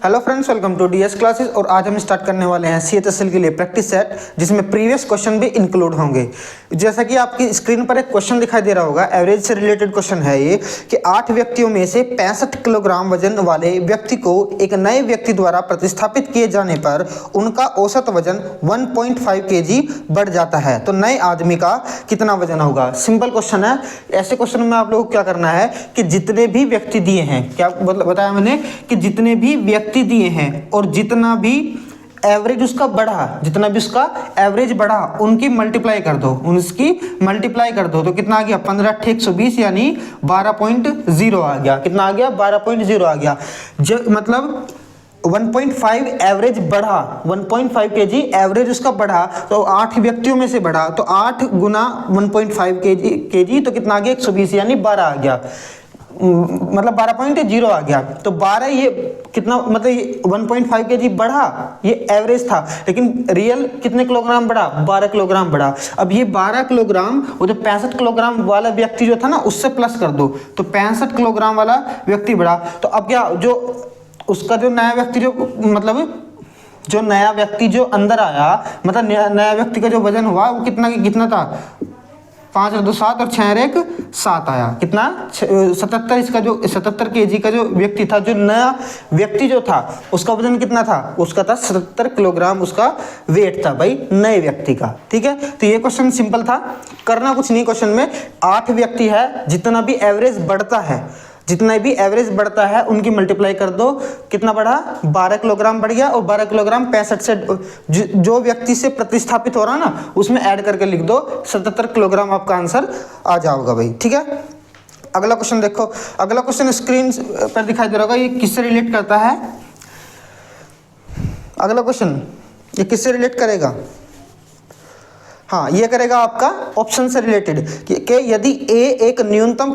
Hello friends, welcome to DS classes. और आज हम स्टार्ट करने वाले हैं सीएचएसएल के लिए प्रैक्टिस सेट, जिसमें प्रीवियस क्वेश्चन भी इंक्लूड होंगे। जैसा कि आपकी स्क्रीन पर एक क्वेश्चन दिखाई दे रहा होगा, एवरेज से रिलेटेड क्वेश्चन है ये कि 8 व्यक्तियों में से 65 किलोग्राम वजन वाले व्यक्ति को एक नए व्यक्ति द्वारा प्रतिस्थापित किए जाने पर उनका औसत वजन 1.5 kg बढ़ जाता है, तो नए आदमी का कितना वजन होगा। सिंपल क्वेश्चन है। ऐसे क्वेश्चन में आप लोगों को क्या करना है कि जितने भी व्यक्ति दिए हैं, क्या बताया मैंने कि जितने भी व्यक्ति दिए हैं और जितना भी एवरेज उसका बढ़ा, जितना भी उसका एवरेज बढ़ा उनकी मल्टीप्लाई कर दो, तो कितना आ गया 15 × 120 यानी 12.0 आ गया। कितना आ गया 12.0 आ गया। मतलब 1.5 एवरेज बढ़ा, 1.5 kg एवरेज उसका बढ़ा, तो 8 व्यक्तियों में से बढ़ा, तो 8 गुना 1.5 kg तो कितना आ गया 120 यानी 12 आ गया, मतलब 12.0 आ गया। तो 12 ये कितना, मतलब ये 1.5 kg बढ़ा, ये एवरेज था, लेकिन रियल कितने किलोग्राम बढ़ा 12 किलोग्राम बढ़ा। अब ये 12 किलोग्राम वो जो 65 किलोग्राम वाला व्यक्ति जो था ना उससे प्लस कर दो, तो 65 किलोग्राम वाला व्यक्ति बढ़ा। तो अब क्या, जो उसका जो नया व्यक्ति जो नया व्यक्ति जो अंदर आया, मतलब नया व्यक्ति का जो वजन हुआ वो कितना था 5 और 2 7 और 6 और 1 7 आया। कितना 77। इसका जो 77 kg का जो व्यक्ति था, जो नया व्यक्ति जो था उसका वजन कितना था, उसका था 77 किलोग्राम उसका वेट था भाई नए व्यक्ति का। ठीक है, तो ये क्वेश्चन सिंपल था, करना कुछ नहीं। क्वेश्चन में 8 व्यक्ति है, जितना भी एवरेज बढ़ता है उनकी मल्टीप्लाई कर दो, कितना बढ़ा 12 किलोग्राम बढ़ गया, और 12 किलोग्राम 65 से जो व्यक्ति से प्रतिस्थापित हो रहा ना उसमें ऐड करके लिख दो, 77 किलोग्राम आपका आंसर आ जाएगा भाई। ठीक है, अगला क्वेश्चन देखो। अगला क्वेश्चन स्क्रीन पर दिखाई दे रहा होगा, ये किससे रिलेट करता है। अगला क्वेश्चन ये किससे रिलेट करेगा, हाँ ये करेगा आपका ऑप्शन से रिलेटेड कि यदि ए एक न्यूनतम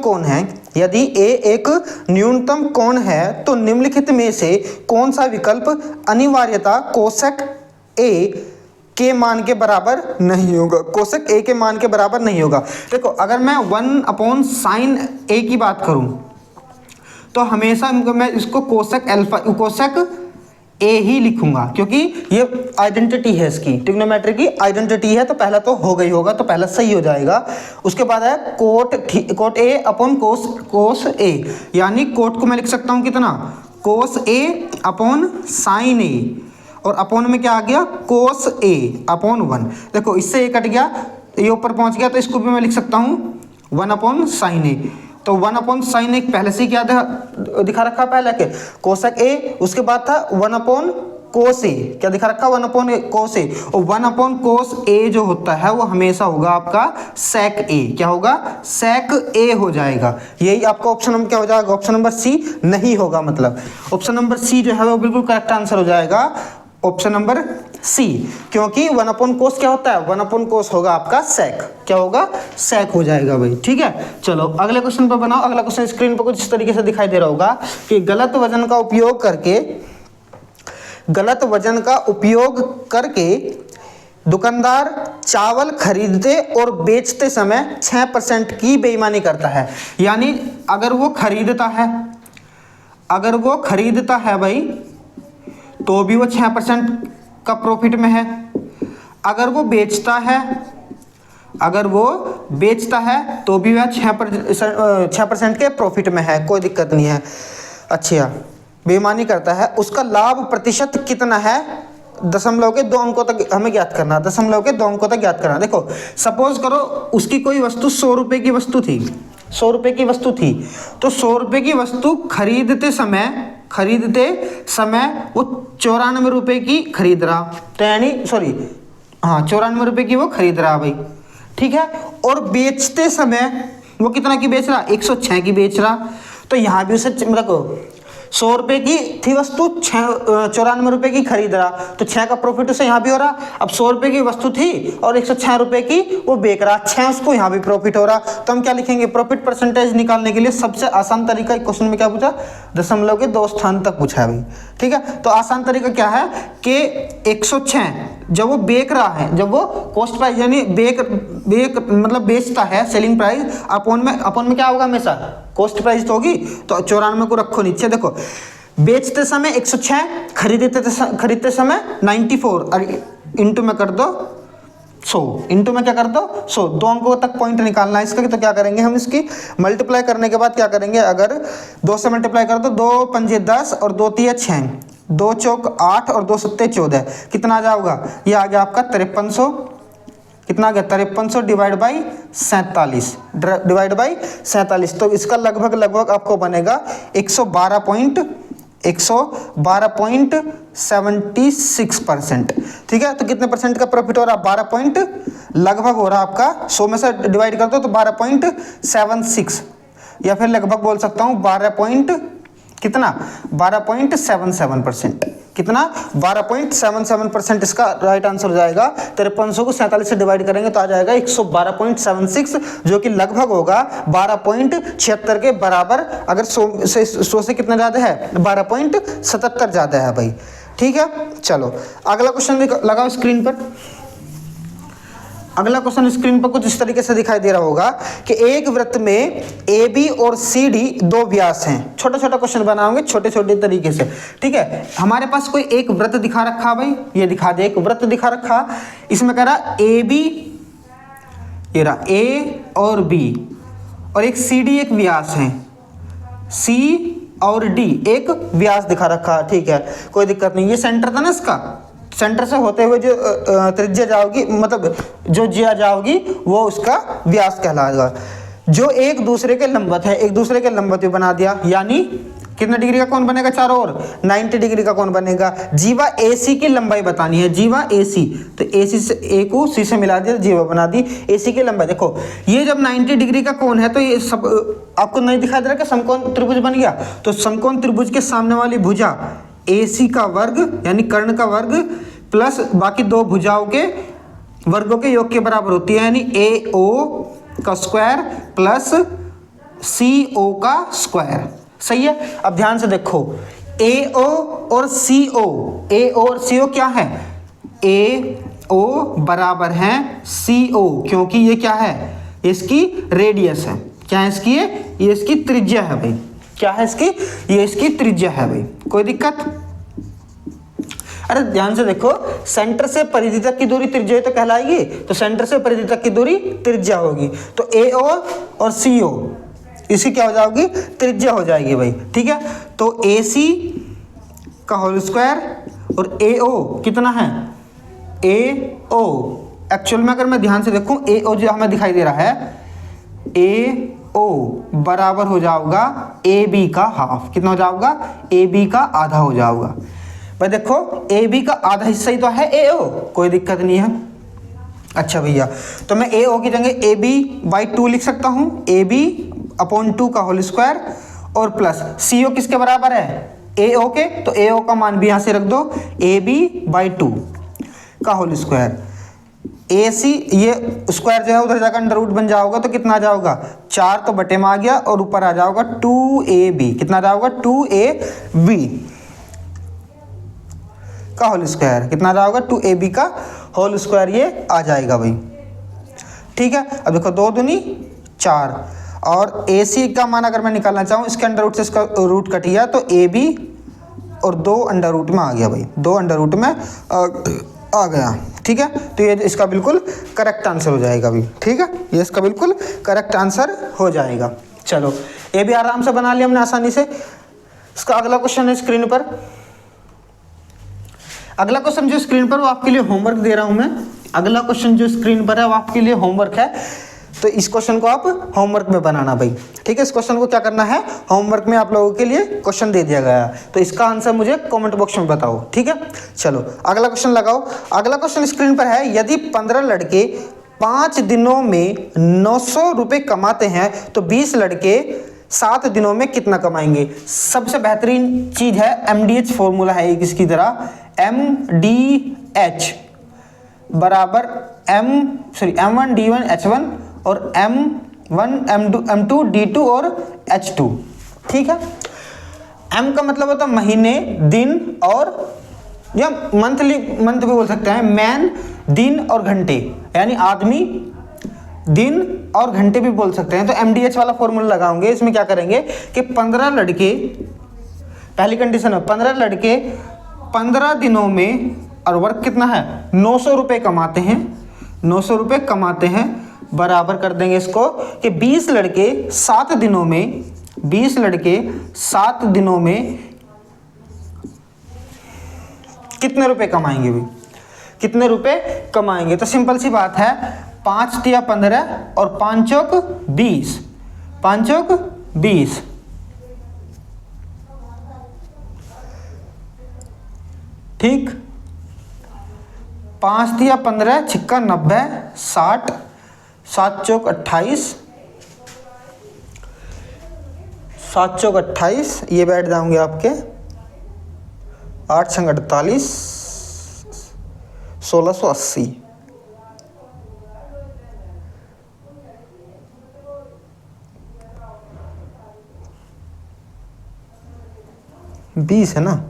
कोण है तो निम्नलिखित में से कौन सा विकल्प अनिवार्यता कोसेक ए के मान के बराबर नहीं होगा। देखो, अगर मैं 1/sin a की बात करूं तो हमेशा मैं इसको कोसेक ए ही लिखूंगा, क्योंकि ये आइडेंटिटी है, इसकी ट्रिग्नोमेट्री की आइडेंटिटी है, तो पहला तो हो गई होगा, तो पहला सही हो जाएगा। उसके बाद है कोट ए अपॉन कोस ए, यानी कोट को मैं लिख सकता हूँ कितना कोस ए अपॉन साइन ए, और अपॉन में क्या आ गया कोस ए अपॉन 1। देखो इससे ये कट गया, ये ऊपर पहुंच गया, तो इसको भी मैं लिख सकता हूँ 1/sin ए। तो 1/sin ए पहले से क्या दिखा रखा पहले के कोसेक ए, उसके बाद था 1/cos ए, क्या दिखा रखा 1/cos ए, और 1/cos ए जो होता है वो हमेशा होगा आपका sec ए। क्या होगा sec ए हो जाएगा। यही आपका ऑप्शन नंबर क्या हो जाएगा, ऑप्शन नंबर सी नहीं होगा, मतलब ऑप्शन नंबर सी जो है वो बिल्कुल करेक्ट आंसर हो जाएगा, ऑप्शन नंबर सी, क्योंकि 1/cos क्या होता है 1/cos होगा आपका sec, क्या होगा sec हो जाएगा भाई। ठीक है, चलो अगले क्वेश्चन पर बनाओ। अगला क्वेश्चन स्क्रीन पर कुछ इस तरीके से दिखाई दे रहा होगा कि गलत वजन का उपयोग करके दुकानदार चावल खरीदते और बेचते समय 6% की बेईमानी करता है। यानी अगर वो खरीदता है भाई तो भी वो 6% का प्रॉफिट में है। अगर वो बेचता है तो भी वह 6% के प्रॉफिट में है, कोई दिक्कत नहीं है। अच्छा, बेईमानी करता है, उसका लाभ प्रतिशत कितना है, दशमलव के 2 अंकों तक हमें ज्ञात करना, देखो सपोज करो उसकी कोई वस्तु 100 रुपये की वस्तु थी, तो 100 रुपये की वस्तु खरीदते समय वो 94 रुपये की खरीद रहा, तो यानी 94 रुपये की वो खरीद रहा भाई। ठीक है, और बेचते समय वो कितना की बेच रहा 106 की बेच रहा, तो यहाँ भी उसे मतलब 100 रुपये की थी वस्तु, 94 रुपये की खरीद रहा, तो 6 का प्रॉफिट उसे यहाँ भी हो रहा। अब 100 रुपये की वस्तु थी और 106 रुपये की वो बेच रहा, 6 उसको यहाँ भी प्रॉफिट हो रहा। तो हम क्या लिखेंगे, प्रॉफिट परसेंटेज निकालने के लिए सबसे आसान तरीका क्वेश्चन में क्या पूछा, दशमलव के 2 स्थान तक पूछा है भाई। ठीक है, तो आसान तरीका क्या है कि 106 जब वो बेच रहा है, जब वो कॉस्ट प्राइस यानी मतलब बेचता है, सेलिंग प्राइस अपॉन में क्या होगा हमेशा कॉस्ट प्राइस तो होगी, तो 94 को रखो नीचे। देखो बेचते समय 106, खरीदते समय 94, और इंटू में कर दो 100, इंटू में क्या कर दो 100, 2 अंकों तक पॉइंट निकालना है इसका। तो क्या करेंगे हम, इसकी मल्टीप्लाई करने के बाद क्या करेंगे, अगर 2 से मल्टीप्लाई कर दो, 2 पंजे 10 और 2 तिया 6, 2 चौक 8 और 2 सत्ते 14, कितना आ जाओगा, ये आ गया आपका 5300। कितना आ गया 5300 डिवाइड बाई 47, तो इसका लगभग आपको बनेगा 112.76%। ठीक है, तो कितने परसेंट का प्रॉफिट हो रहा है, 12 पॉइंट लगभग हो रहा है आपका, 100 में से डिवाइड कर दो तो 12.76, या फिर लगभग बोल सकता हूँ 12.77%। कितना 12.77% इसका राइट आंसर हो जाएगा। 5300 को 47 से डिवाइड करेंगे तो आ जाएगा 112.76, जो कि लगभग होगा 12.76 के बराबर। अगर 100 से कितना ज़्यादा है, 12.77 ज़्यादा है भाई। ठीक है, चलो अगला क्वेश्चन लगाओ स्क्रीन पर। अगला क्वेश्चन स्क्रीन पर कुछ इस तरीके से दिखाई दे रहा होगा कि एक वृत्त में ए बी और सी डी 2 व्यास हैं। छोटा छोटा क्वेश्चन बनाओगे छोटे छोटे तरीके से। ठीक है, हमारे पास कोई एक वृत्त दिखा रखा भाई, ये दिखा दे, एक वृत्त दिखा रखा, इसमें कह रहा ए बी, ये रहा ए और बी, और एक सी डी एक व्यास है, सी और डी एक व्यास दिखा रखा। ठीक है, कोई दिक्कत नहीं, ये सेंटर था ना इसका, सेंटर से होते हुए जो त्रिज्या जाओगी, मतलब जो जिया जाओगी वो उसका व्यास कहलाएगा। जो एक दूसरे के लंबवत है, एक दूसरे के लंबवत भी बना दिया, यानी कितने डिग्री का कोण बनेगा चारों ओर, 90 डिग्री का कोण बनेगा। जीवा AC की लंबाई बतानी है, जीवा AC, तो AC से A को C से मिला दिया, जीवा बना दी। AC की लंबाई देखो, ये जब 90 डिग्री का कोण है तो ये सब आपको नहीं दिखाई दे रहा कि समकोण त्रिभुज बन गया। तो समकोण त्रिभुज के सामने वाली भुजा AC का वर्ग यानी कर्ण का वर्ग प्लस बाकी 2 भुजाओं के वर्गों के योग के बराबर होती है, यानी AO का स्क्वायर प्लस CO का स्क्वायर। सही है, अब ध्यान से देखो, AO और CO क्या है, AO बराबर है CO, क्योंकि ये क्या है, इसकी रेडियस है। क्या है इसकी, ये इसकी त्रिज्या है भाई। क्या है इसकी, ये इसकी त्रिज्या है भाई। कोई दिक्कत, अरे ध्यान से देखो, सेंटर से परिधि तक की दूरी त्रिज्या तो कहलाएगी, तो सेंटर से परिधि तक की दूरी त्रिज्या होगी, तो AO और CO इसकी क्या हो जाएगी, त्रिज्या हो जाएगी भाई। ठीक है, तो AC का होल स्क्वायर और AO कितना है, AO एक्चुअल में अगर मैं ध्यान से देखूं, AO जो हमें दिखाई दे रहा है, AO बराबर हो जाएगा AB का हाफ। कितना हो जाएगा, AB का आधा हो जाएगा भाई। देखो AB का आधा हिस्सा ही तो है AO, कोई दिक्कत नहीं है। अच्छा भैया, तो मैं AO की जगह AB/2 लिख सकता हूँ, AB/2 का होल स्क्वायर और प्लस CO किसके बराबर है, AO के, तो AO का मान भी यहाँ से रख दो, AB/2 का होल स्क्वायर। AC ये स्क्वायर जो है उधर जाकर अंडर रूट बन जाओगा, तो कितना आ जाओगा, 4 तो बटे में आ गया और ऊपर आ जाओगा 2AB। कितना आ जाओगा, 2AB का होल स्क्वायर। कितना जाओगा, 2AB का होल स्क्वायर ये आ जाएगा भाई। ठीक है, अब देखो 2 दूनी 4, और AC का मान अगर मैं निकालना चाहूँ, इसके अंडर रूट से इसका रूट कट गया, तो AB और 2 अंडर रूट में आ गया भाई, 2 अंडर रूट में आ गया। ठीक है, तो ये इसका बिल्कुल करेक्ट आंसर हो जाएगा भाई। ठीक है, ये इसका बिल्कुल करेक्ट आंसर हो जाएगा। चलो, ये भी आराम से बना लिया हमने आसानी से। इसका अगला क्वेश्चन है स्क्रीन पर। अगला क्वेश्चन जो स्क्रीन पर वो आपके लिए होमवर्क दे रहा हूं मैं। अगला क्वेश्चन जो स्क्रीन पर है वो आपके लिए होमवर्क है, तो इस क्वेश्चन को आप होमवर्क में बनाना भाई। ठीक है, इस क्वेश्चन को क्या करना है, होमवर्क में आप लोगों के लिए क्वेश्चन दे दिया गया है, तो इसका आंसर मुझे कमेंट बॉक्स में बताओ। ठीक है, चलो अगला क्वेश्चन लगाओ। अगला क्वेश्चन स्क्रीन पर है, यदि 15 लड़के 5 दिनों में 900 रुपये कमाते हैं तो 20 लड़के 7 दिनों में कितना कमाएंगे। सबसे बेहतरीन चीज है MDH फॉर्मूला है एक इसकी तरह, MDH बराबर M1 D1 H1 और M1 M2 D2 और H2। ठीक है, M का मतलब होता है महीने, दिन और या मंथ भी बोल सकते हैं, मैन दिन और घंटे, यानी आदमी दिन और घंटे भी बोल सकते हैं। तो MDH वाला फॉर्मूला लगाओगे। इसमें क्या करेंगे कि 15 पहली कंडीशन है 15 लड़के 15 दिनों में, और वर्क कितना है 900 रुपये कमाते हैं, 900 रुपये कमाते हैं, बराबर कर देंगे इसको कि 20 लड़के 7 दिनों में, 20 लड़के 7 दिनों में कितने रुपए कमाएंगे भाई, कितने रुपए कमाएंगे। तो सिंपल सी बात है 5 तिया 15 और 5 चौक 20, 5 चौक 20, ठीक। 5 तिया 15, छिक्का 90, 60, 7 चौक 28, 7 चौक 28, ये बैठ जाओगे आपके 8 संग 48, 1680। बीस है ना,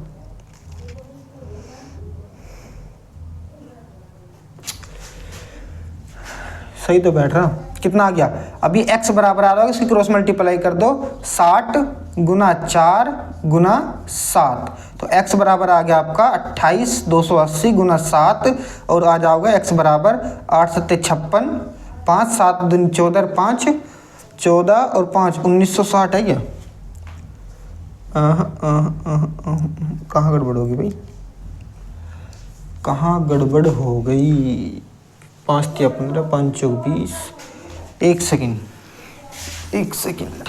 सही तो बैठ रहा। कितना आ गया, अभी x बराबर आ रहा है, इसकी क्रॉस मल्टीप्लाई कर दो, 60 गुना 4 गुना 7, तो x बराबर आ गया आपका 28, 280 गुना 7, और आ जाओगे x बराबर 8 सत्ते 56, 5 7 दिन 14, 5 14 और 5 1960 है क्या। कहाँ गड़बड़ होगी भाई, कहाँ गड़बड़ हो गई। 5 तिया 15, 5 चौक 20, एक सेकेंड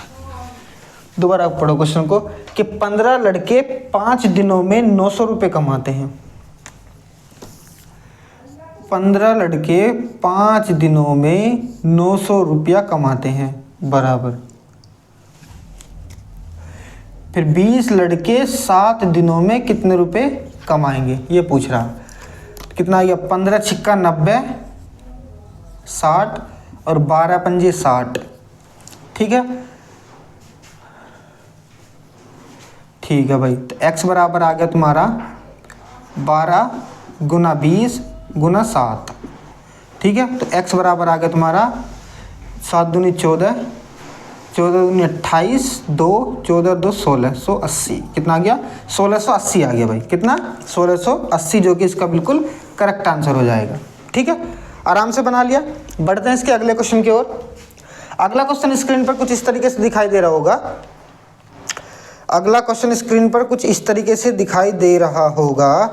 दोबारा पढ़ो क्वेश्चन को कि 15 लड़के 5 दिनों में 900 रुपये कमाते हैं। 15 लड़के 5 दिनों में 900 रुपया कमाते हैं, बराबर। फिर 20 लड़के 7 दिनों में कितने रुपए कमाएंगे, ये पूछ रहा। कितना आ गया, 15 छिक्का 90, 60 और 12 पंजे 60, ठीक है। ठीक है भाई, तो x बराबर आ गया तुम्हारा 12 गुना 20 गुना 7, ठीक है। तो x बराबर आ गया तुम्हारा 7 दूनी 14, 14 दूनी 28, 2 14 2 1680, कितना आ गया 1680 आ गया भाई, कितना 1680, जो कि इसका बिल्कुल करेक्ट आंसर हो जाएगा, ठीक है। आराम से बना लिया। बढ़ते हैं इसके अगले क्वेश्चन की ओर। अगला क्वेश्चन स्क्रीन पर कुछ इस तरीके से दिखाई दे रहा होगा। अगला क्वेश्चन स्क्रीन पर कुछ इस तरीके से दिखाई दे रहा होगा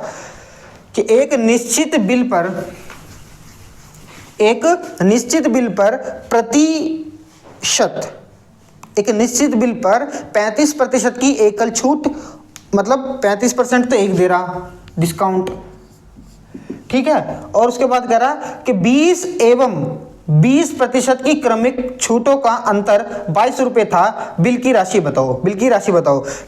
कि एक निश्चित बिल पर 35% की एकल छूट, मतलब 35% तो एक दे रहा डिस्काउंट, ठीक है। और उसके बाद कह रहा कि 20 एवं 20% की क्रमिक छूटों का अंतर 22 रुपये था। बिल की राशि बताओ।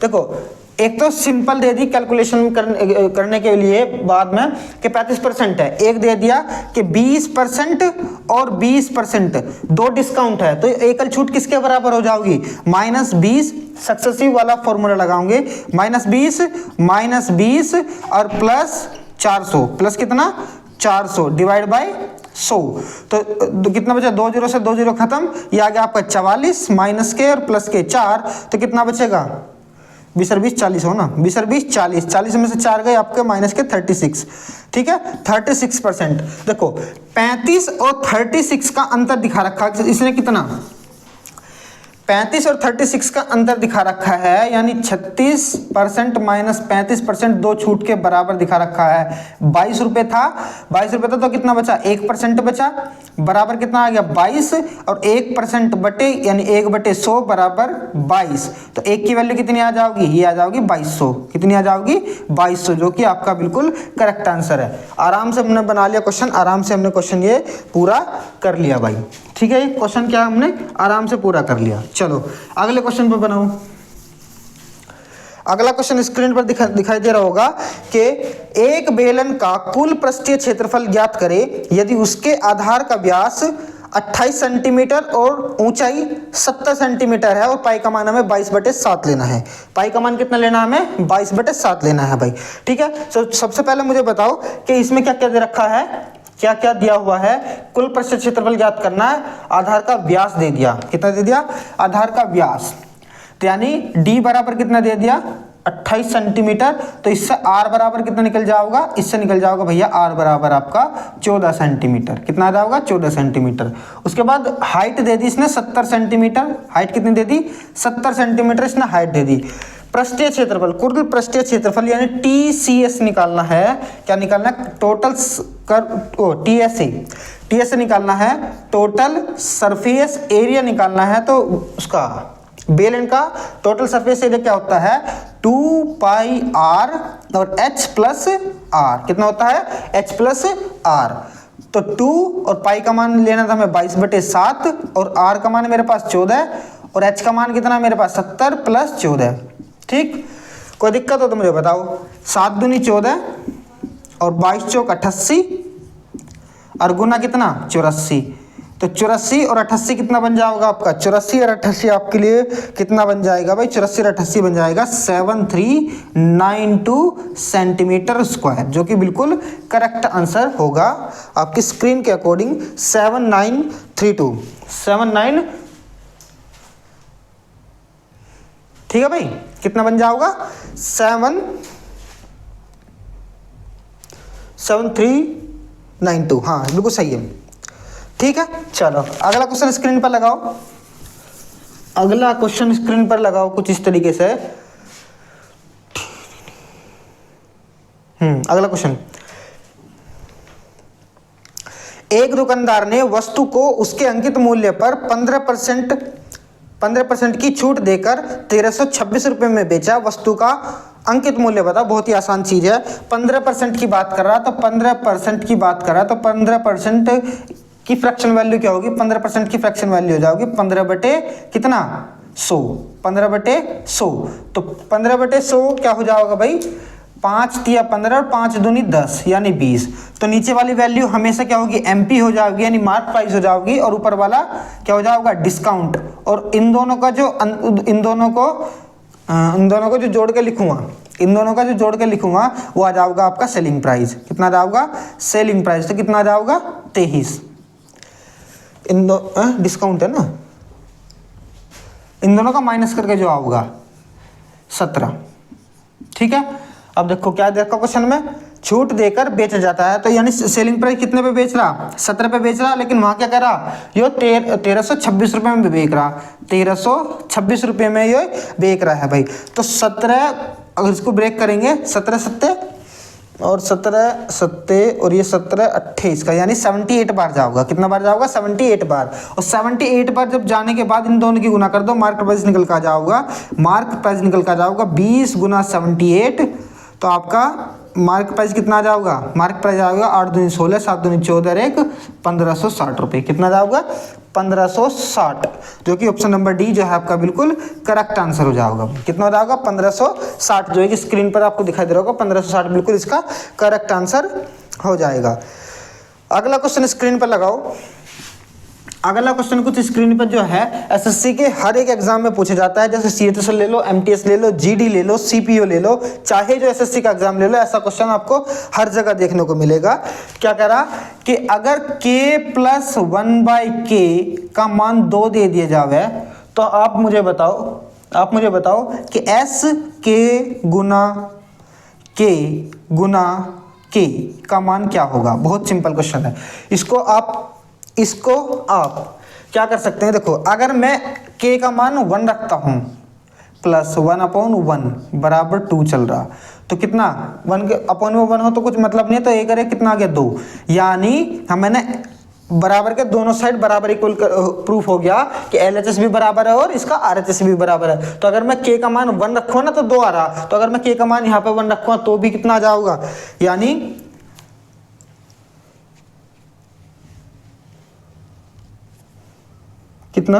देखो, एक तो सिंपल दे दी कैलकुलेशन करने के लिए बाद में कि 35% है, एक दे दिया कि 20% और 20% दो डिस्काउंट है, तो एकल छूट किसके बराबर हो जाएगी, -20, सक्सेसिव वाला फॉर्मूला लगाओगे, -20 और प्लस 400, प्लस कितना 400 डिवाइड बाय 100, तो कितना बचा, 2 0 से 2 0 खत्म, ये आ गया आपका 44 माइनस के और प्लस के 4, तो कितना बचेगा 20 और 20 40 हो ना, 20 और 20 40, 40 में से 4 गए आपके माइनस के 36, ठीक है 36%। देखो 35 और 36 का अंतर दिखा रखा है इसने, कितना 35 और 36 का अंतर दिखा रखा है, यानी 36% माइनस 35% दो छूट के बराबर दिखा रखा है। 22 रुपये था, 22 रुपये था, तो कितना बचा 1% बचा, बराबर कितना आ गया 22, और 1% बटे यानी 1/100 बराबर 22, तो 1 की वैल्यू कितनी आ जाओगी, ये आ जाओगी 2200, कितनी आ जाओगी 2200, जो कि आपका बिल्कुल करेक्ट आंसर है। आराम से हमने बना लिया क्वेश्चन, आराम से हमने क्वेश्चन ये पूरा कर लिया भाई, ठीक है। ये क्वेश्चन क्या हमने आराम से पूरा कर लिया। चलो अगले क्वेश्चन पर बनाओ। अगला क्वेश्चन स्क्रीन पर दिखाई दे रहा होगा कि एक बेलन का कुल पृष्ठीय क्षेत्रफल ज्ञात करें यदि उसके आधार का व्यास 28 सेंटीमीटर और ऊंचाई 70 सेंटीमीटर है, और पाई का मान हमें 22/7 लेना है। पाई का मान कितना लेना है हमें 22/7 लेना है भाई, ठीक है। तो सबसे पहले मुझे बताओ कि इसमें क्या क्या दे रखा है, क्या क्या दिया हुआ है। कुल पृष्ठीय क्षेत्रफल ज्ञात करना है, आधार का व्यास दे दिया, कितना दे दिया आधार का व्यास, तो यानी d बराबर कितना दे दिया 28 सेंटीमीटर। तो इससे r बराबर कितना निकल जाओगा, इससे निकल जाओगा भैया r बराबर आपका 14 सेंटीमीटर। कितना आ जाओगा, 14 सेंटीमीटर। उसके बाद हाइट दे दी इसने 70 सेंटीमीटर। हाइट कितनी दे दी, 70 सेंटीमीटर इसने हाइट दे दी। पृष्ठीय क्षेत्रफल, कुल पृष्ठीय क्षेत्रफल यानी TCS निकालना है। क्या निकालना है, टोटल TSA निकालना है, टोटल सरफेस एरिया निकालना है। तो उसका बेलन का टोटल सरफेस एरिया क्या होता है, 2 पाई r और h प्लस r। कितना होता है, h प्लस r। तो 2 और पाई का मान लेना था हमें 22/7 और r का मान मेरे पास 14 और h का मान कितना मेरे पास 70 प्लस 14। ठीक, कोई दिक्कत हो तो मुझे बताओ। 7 दूनी 14 और 22 चौक 88 और गुना कितना 84। तो 84 और 88 कितना बन जाएगा आपका, 84 और 88 आपके लिए कितना बन जाएगा भाई, 84 और 88 बन जाएगा 7392 सेंटीमीटर स्क्वायर, जो कि बिल्कुल करेक्ट आंसर होगा आपकी स्क्रीन के अकॉर्डिंग। 7932 ठीक है भाई, कितना बन जाएगा 7392। हाँ बिल्कुल सही है। ठीक है, चलो अगला क्वेश्चन स्क्रीन पर लगाओ। अगला क्वेश्चन स्क्रीन पर लगाओ कुछ इस तरीके से। अगला क्वेश्चन, एक दुकानदार ने वस्तु को उसके अंकित मूल्य पर 15% की छूट देकर 1326 रुपये में बेचा। वस्तु का अंकित मूल्य बता। बहुत ही आसान चीज है। 15% की बात कर रहा तो 15% की बात कर रहा तो 15% की फ्रैक्शन वैल्यू क्या होगी, 15% की फ्रैक्शन वैल्यू हो जाएगी 15 बटे कितना 100, 15 बटे 100। तो 15 बटे 100 क्या हो जाएगा भाई, 5 तिया 15 और 5 दूनी 10 यानी 20। तो नीचे वाली वैल्यू हमेशा क्या होगी, MP हो जाएगी यानी मार्क प्राइस हो जाएगी, और ऊपर वाला क्या हो जाएगा, डिस्काउंट। और इन दोनों को जो जोड़ के लिखूंगा वो आ जाएगा आपका सेलिंग प्राइस। कितना आ जाएगा, सेलिंग प्राइस। तो कितना आ जाएगा 23। इन दो डिस्काउंट है ना, इन दोनों का माइनस करके जो आऊगा 17। ठीक है, अब देखो क्या देखो क्वेश्चन में, छूट देकर बेचा जाता है। तो यानी सेलिंग प्राइस कितने पे बेच रहा, 17 पे बेच रहा, लेकिन वहां क्या कर रहा, यो 1326 रुपये में बेच रहा, 1326 रुपये में ये बेच रहा है भाई। तो 17 अगर इसको ब्रेक करेंगे, 17 सत्ते और 17 सत्ते और ये 17 28 का यानी 78 बार जाओगा। कितना बार जाओगा, 78 बार। और 78 बार जब जाने के बाद इन दोनों की गुना कर दो, मार्क प्राइस निकल कर जाओगा, 20 गुना 78। तो आपका मार्क प्राइस कितना आ जाओगा, मार्क प्राइस आएगा 8 दूनी 16, 7 दूनी 14 और 1 1560 रुपये। कितना जाओगा 1560, जो कि ऑप्शन नंबर डी जो है आपका बिल्कुल करेक्ट आंसर हो जाएगा। कितना हो जाएगा 1560, जो है कि स्क्रीन पर आपको दिखाई दे रहा होगा 1560 बिल्कुल इसका करेक्ट आंसर हो जाएगा। अगला क्वेश्चन स्क्रीन पर लगाओ। अगला क्वेश्चन कुछ स्क्रीन पर जो है एसएससी के हर एक एग्जाम में पूछा जाता है, जैसे सीएचएसएल ले लो, एमटीएस ले लो, जीडी ले लो, सीपीओ ले लो, चाहे जो एसएससी का एग्जाम ले लो, ऐसा क्वेश्चन आपको हर जगह देखने को मिलेगा। क्या कह रहा कि अगर k + 1/k का मान 2 दे दिया जावे तो आप मुझे बताओ कि s k गुना k का मान क्या होगा। बहुत सिंपल क्वेश्चन है। इसको आप क्या कर सकते हैं, देखो अगर मैं k का मान 1 रखता हूं +1/1 बराबर 2 चल रहा, तो कितना 1 के अपॉन में 1 हो तो कुछ मतलब नहीं है, तो 1 कितना आ गया 2, यानी हमने बराबर के दोनों साइड बराबर इक्वल प्रूफ हो गया कि LHS भी बराबर है और इसका RHS भी बराबर है। तो अगर मैं k का मान 1 रखूँ ना तो 2 आ रहा, तो अगर मैं k का मान यहाँ पे 1 रखूँ तो भी कितना आ जाऊगा, यानी कितना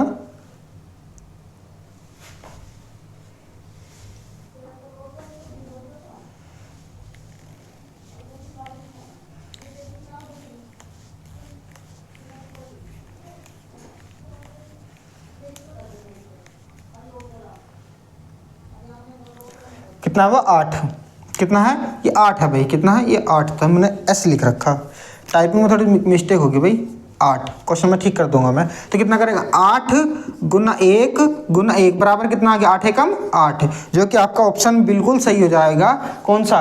कितना हुआ 8। कितना है ये 8 है भाई, कितना है ये 8 था, मैंने S लिख रखा, टाइपिंग में थोड़ी मिस्टेक होगी भाई, 8। क्वेश्चन में ठीक कर दूंगा मैं, तो कितना करेगा 8 गुना 1 बराबर कितना आ गया 8 एकम 8, जो कि आपका ऑप्शन बिल्कुल सही हो जाएगा। कौन सा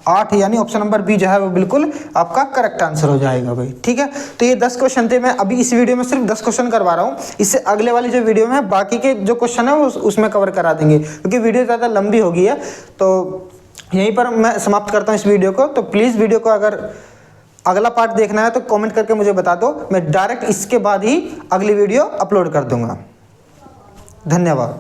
8, यानी ऑप्शन नंबर बी जो है वो बिल्कुल आपका करेक्ट आंसर हो जाएगा भाई। ठीक है, तो ये 10 क्वेश्चन थे। मैं अभी इस वीडियो में सिर्फ 10 क्वेश्चन करवा रहा हूँ, इससे अगले वाली जो वीडियो में है बाकी के जो क्वेश्चन है वो उसमें कवर करा देंगे, क्योंकि वीडियो ज़्यादा लंबी हो गई है। तो यहीं पर मैं समाप्त करता हूँ इस वीडियो को। तो प्लीज़ वीडियो को अगर अगला पार्ट देखना है तो कमेंट करके मुझे बता दो, मैं डायरेक्ट इसके बाद ही अगली वीडियो अपलोड कर दूंगा। धन्यवाद।